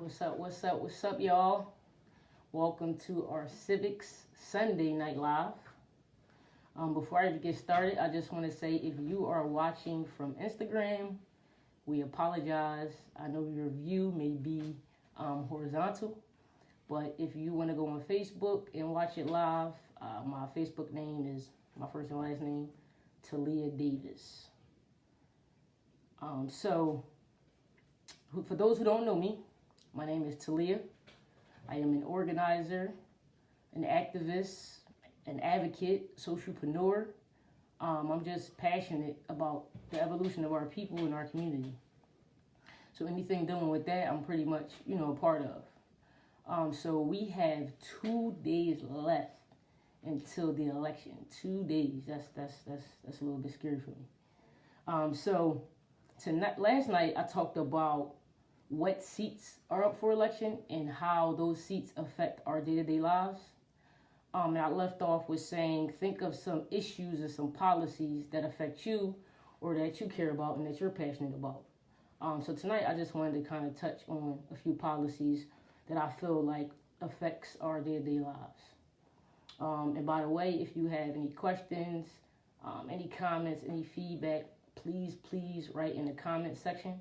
What's up, y'all? Welcome to our Civics Sunday Night Live. Before I even get started, I just want to say if you are watching from Instagram, we apologize. I know your view may be horizontal, but if you want to go on Facebook and watch it live, my Facebook name is my first and last name, Talia Davis. So for those who don't know me, my name is Talia. I am an organizer, an activist, an advocate, socialpreneur. I'm just passionate about the evolution of our people and our community. So anything dealing with that, I'm pretty much, a part of. So we have 2 days left until the election. 2 days. That's a little bit scary for me. So last night I talked about what seats are up for election and how those seats affect our day-to-day lives. And I left off with saying, think of some issues and some policies that affect you or that you care about and that you're passionate about. So tonight I just wanted to kind of touch on a few policies that I feel like affects our day-to-day lives. And by the way, if you have any questions, any comments, any feedback, please write in the comment section,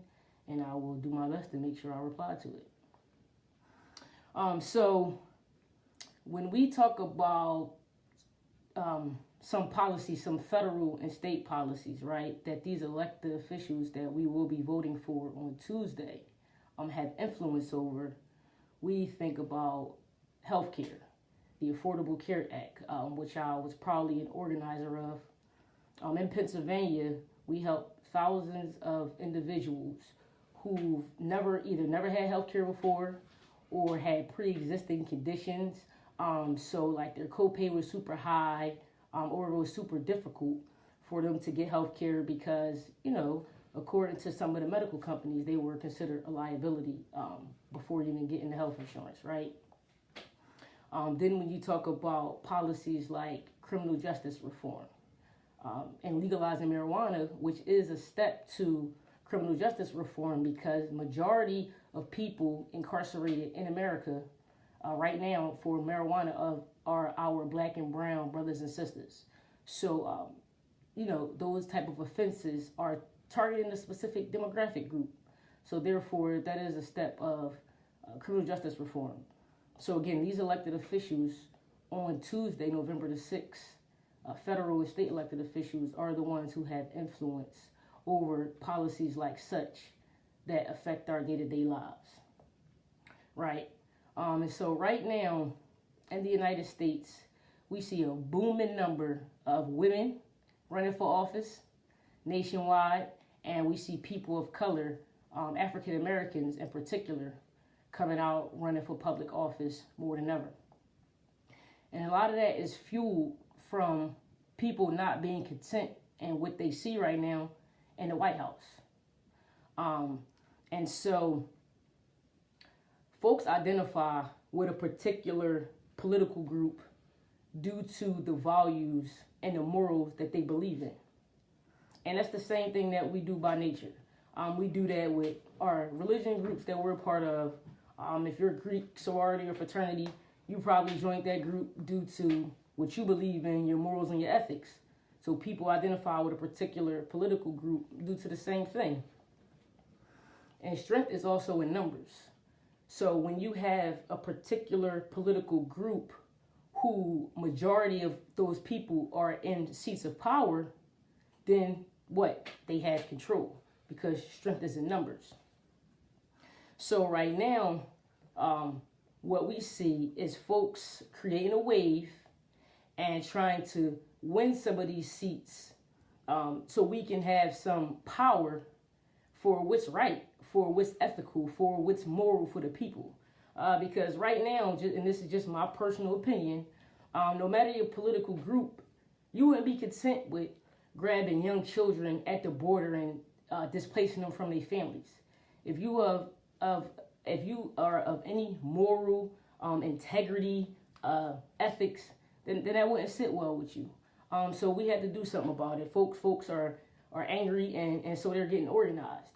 and I will do my best to make sure I reply to it. So when we talk about some policies, some federal and state policies, right, that these elected officials that we will be voting for on Tuesday have influence over, we think about healthcare, the Affordable Care Act, which I was probably an organizer of. In Pennsylvania, we help thousands of individuals who've never had health care before or had pre-existing conditions. So like their copay was super high, or it was super difficult for them to get health care because, according to some of the medical companies, they were considered a liability before even getting the health insurance, right? Then when you talk about policies like criminal justice reform, and legalizing marijuana, which is a step to criminal justice reform because majority of people incarcerated in America right now for marijuana are our black and brown brothers and sisters. So, those type of offenses are targeting a specific demographic group. So therefore, that is a step of criminal justice reform. So again, these elected officials on Tuesday, November the 6th, federal and state elected officials are the ones who have influence over policies like such that affect our day-to-day lives, right? And so right now in the United States, we see a booming number of women running for office nationwide, and we see people of color, African Americans in particular, coming out running for public office more than ever. And a lot of that is fueled from people not being content in what they see right now in the White House. And so folks identify with a particular political group due to the values and the morals that they believe in. And that's the same thing that we do by nature. We do that with our religion groups that we're a part of. If you're a Greek sorority or fraternity, you probably joined that group due to what you believe in, your morals and your ethics. So people identify with a particular political group due to the same thing. And strength is also in numbers. So when you have a particular political group who majority of those people are in seats of power, then what? They have control because strength is in numbers. So right now, what we see is folks creating a wave and trying to win some of these seats so we can have some power for what's right, for what's ethical, for what's moral for the people. Because right now, and this is just my personal opinion, no matter your political group, you wouldn't be content with grabbing young children at the border and displacing them from their families. If you are of any moral integrity, ethics, then that wouldn't sit well with you. So we had to do something about it. Folks are angry, and so they're getting organized.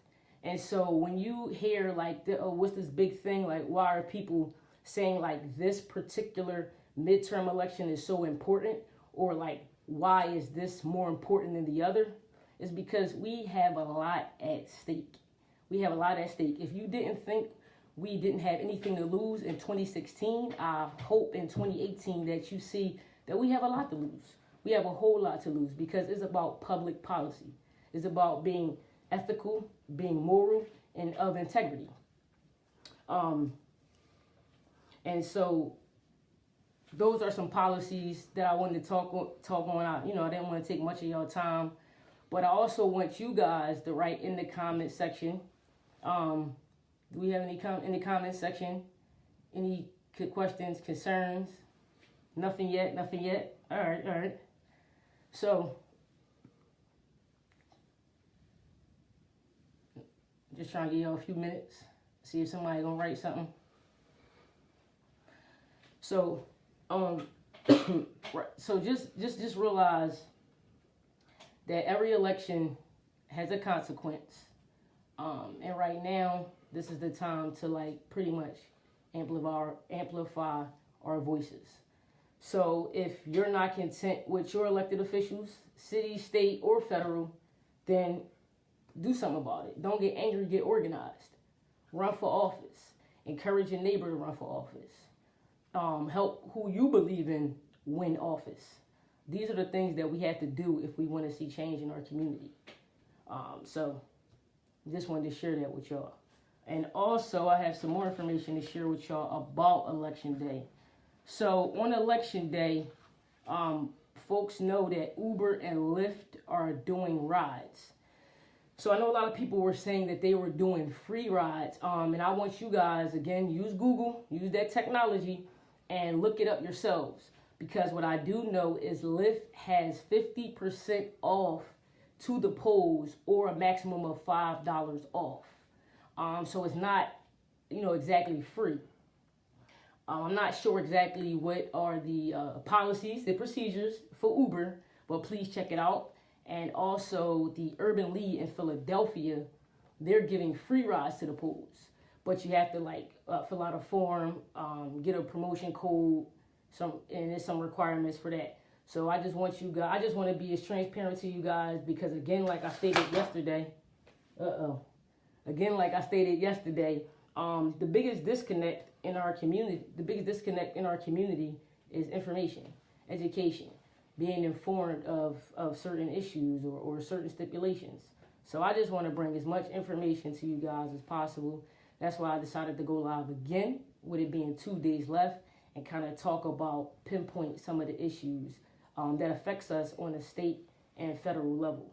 And so when you hear like, what's this big thing? Like, why are people saying like this particular midterm election is so important, or like, why is this more important than the other? It's because we have a lot at stake. We have a lot at stake. If you didn't think we didn't have anything to lose in 2016, I hope in 2018 that you see that we have a lot to lose. We have a whole lot to lose, because it's about public policy. It's about being ethical, being moral, and of integrity. And so those are some policies that I wanted to talk on. I didn't want to take much of your time, but I also want you guys to write in the comment section. Do we have any in the comment section? Any questions, concerns? Nothing yet. All right. So, just trying to give y'all a few minutes, see if somebody gonna write something. So, so just realize that every election has a consequence, and right now this is the time to like pretty much amplify our voices. So if you're not content with your elected officials, city, state, or federal, then do something about it. Don't get angry, get organized. Run for office. Encourage your neighbor to run for office. Help who you believe in win office. These are the things that we have to do if we want to see change in our community. So just wanted to share that with y'all. And also I have some more information to share with y'all about Election Day. So on Election Day, folks know that Uber and Lyft are doing rides. So I know a lot of people were saying that they were doing free rides. And I want you guys, again, use Google, use that technology, and look it up yourselves. Because what I do know is Lyft has 50% off to the polls, or a maximum of $5 off. So it's not, exactly free. I'm not sure exactly what are the policies, the procedures for Uber, but please check it out. And also the Urban League in Philadelphia, they're giving free rides to the polls. But you have to fill out a form, get a promotion code, and there's some requirements for that. So I just want to be as transparent to you guys, because again, like I stated yesterday, the biggest disconnect in our community is information, education, being informed of certain issues or certain stipulations. So I just want to bring as much information to you guys as possible. That's why I decided to go live again, with it being 2 days left, and kind of pinpoint some of the issues that affects us on a state and federal level.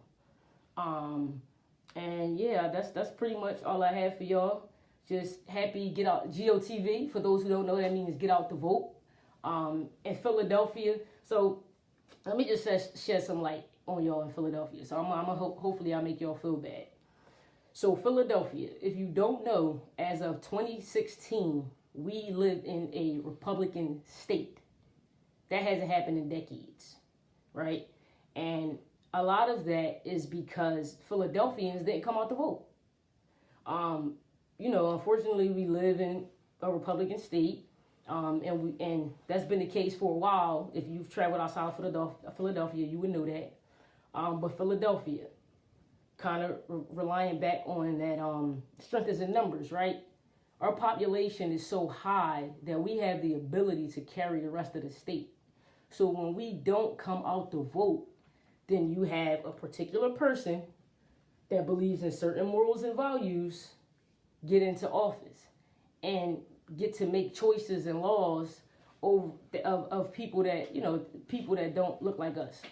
And yeah, that's pretty much all I have for y'all. Just happy get out GOTV. For those who don't know, that means get out to vote. In Philadelphia, so let me just shed some light on y'all in Philadelphia. So hopefully I'll make y'all feel bad. So Philadelphia, if you don't know, as of 2016, we live in a Republican state. That hasn't happened in decades, right? And a lot of that is because Philadelphians didn't come out to vote. Unfortunately, we live in a Republican state, and that's been the case for a while. If you've traveled outside Philadelphia, you would know that. But Philadelphia, kind of relying back on that strength is in numbers, right? Our population is so high that we have the ability to carry the rest of the state. So when we don't come out to vote, then you have a particular person that believes in certain morals and values get into office and get to make choices and laws of people that don't look like us.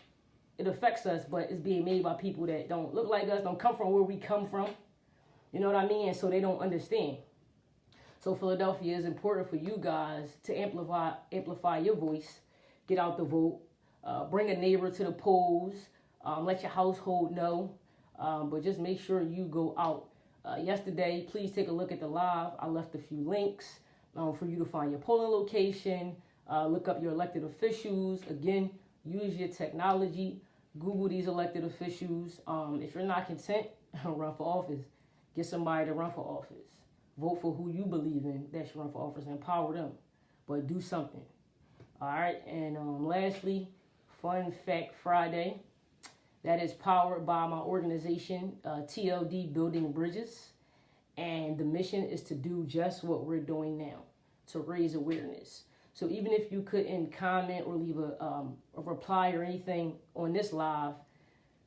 It affects us, but it's being made by people that don't look like us, don't come from where we come from. You know what I mean? And so they don't understand. So Philadelphia is important for you guys to amplify your voice, get out the vote, bring a neighbor to the polls, let your household know, but just make sure you go out. Yesterday, please take a look at the live. I left a few links for you to find your polling location, look up your elected officials. Again, use your technology, Google these elected officials. If you're not content, run for office. Get somebody to run for office. Vote for who you believe in that should run for office. Empower them. But do something. All right. And lastly, Fun Fact Friday. That is powered by my organization, TLD Building Bridges. And the mission is to do just what we're doing now, to raise awareness. So even if you couldn't comment or leave a reply or anything on this live,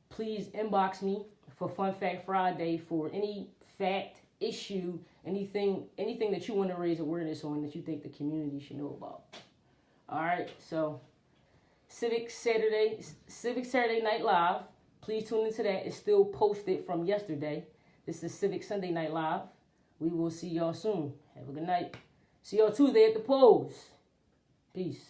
please inbox me for Fun Fact Friday for any fact, issue, anything that you want to raise awareness on that you think the community should know about. All right, so Civics Saturday Night Live. Please tune into that. It's still posted from yesterday. This is Civics Sunday Night Live. We will see y'all soon. Have a good night. See y'all Tuesday at the polls. Peace.